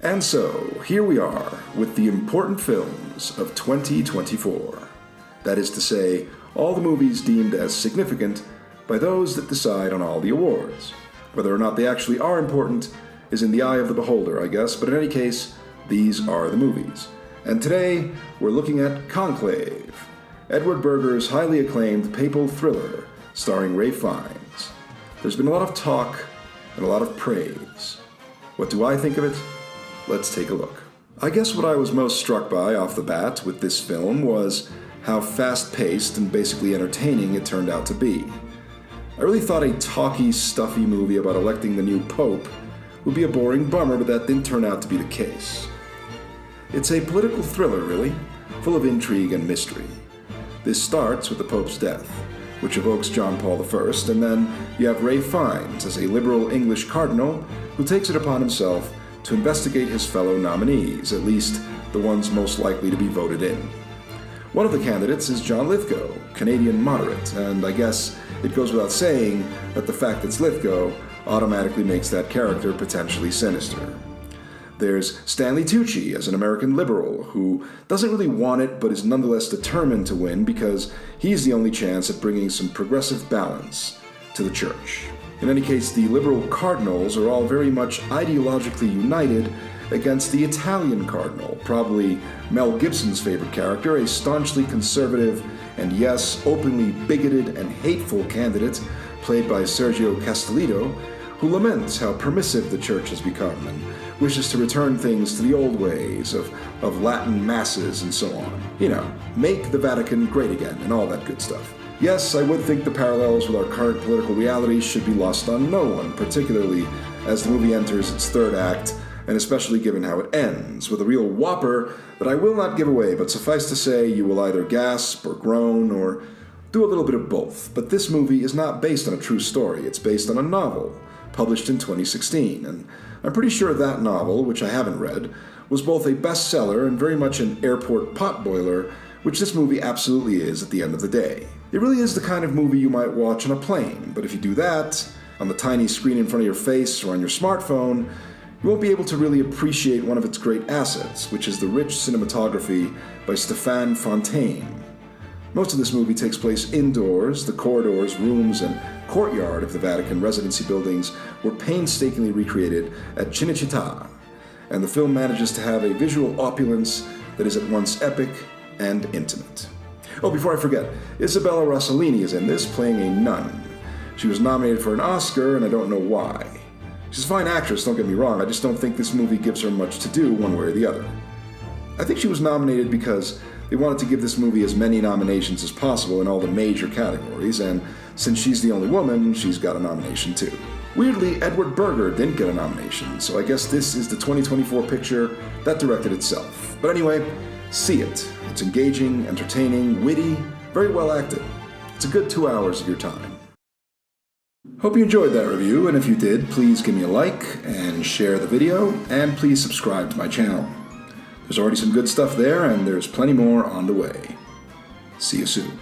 And so, here we are with the important films of 2024. That is to say, all the movies deemed as significant by those that decide on all the awards. Whether or not they actually are important is in the eye of the beholder, I guess, but in any case, these are the movies. And today, we're looking at Conclave, Edward Berger's highly acclaimed papal thriller starring Ralph Fiennes. There's been a lot of talk and a lot of praise. What do I think of it? Let's take a look. I guess what I was most struck by off the bat with this film was how fast-paced and basically entertaining it turned out to be. I really thought a talky, stuffy movie about electing the new pope would be a boring bummer, but that didn't turn out to be the case. It's a political thriller, really, full of intrigue and mystery. This starts with the pope's death, which evokes John Paul I, and then you have Ralph Fiennes as a liberal English cardinal who takes it upon himself to investigate his fellow nominees, at least the ones most likely to be voted in. One of the candidates is John Lithgow, Canadian moderate, and I guess it goes without saying that the fact it's Lithgow automatically makes that character potentially sinister. There's Stanley Tucci as an American liberal who doesn't really want it but is nonetheless determined to win because he's the only chance at bringing some progressive balance to the church. In any case, the liberal cardinals are all very much ideologically united against the Italian cardinal, probably Mel Gibson's favorite character, a staunchly conservative and yes, openly bigoted and hateful candidate played by Sergio Castellitto, who laments how permissive the church has become and wishes to return things to the old ways of Latin masses and so on. You know, make the Vatican great again and all that good stuff. Yes, I would think the parallels with our current political reality should be lost on no one, particularly as the movie enters its third act, and especially given how it ends, with a real whopper that I will not give away, but suffice to say you will either gasp or groan or do a little bit of both. But this movie is not based on a true story, it's based on a novel published in 2016, and I'm pretty sure that novel, which I haven't read, was both a bestseller and very much an airport potboiler, which this movie absolutely is at the end of the day. It really is the kind of movie you might watch on a plane, but if you do that, on the tiny screen in front of your face or on your smartphone, you won't be able to really appreciate one of its great assets, which is the rich cinematography by Stéphane Fontaine. Most of this movie takes place indoors. The corridors, rooms, and courtyard of the Vatican residency buildings were painstakingly recreated at Cinecittà, and the film manages to have a visual opulence that is at once epic and intimate. Oh, before I forget, Isabella Rossellini is in this, playing a nun. She was nominated for an Oscar, and I don't know why. She's a fine actress, don't get me wrong, I just don't think this movie gives her much to do one way or the other. I think she was nominated because they wanted to give this movie as many nominations as possible in all the major categories, and since she's the only woman, she's got a nomination too. Weirdly, Edward Berger didn't get a nomination, so I guess this is the 2024 picture that directed itself. But anyway, see it. It's engaging, entertaining, witty, very well acted. It's a good 2 hours of your time. Hope you enjoyed that review, and if you did, please give me a like and share the video, and please subscribe to my channel. There's already some good stuff there, and there's plenty more on the way. See you soon.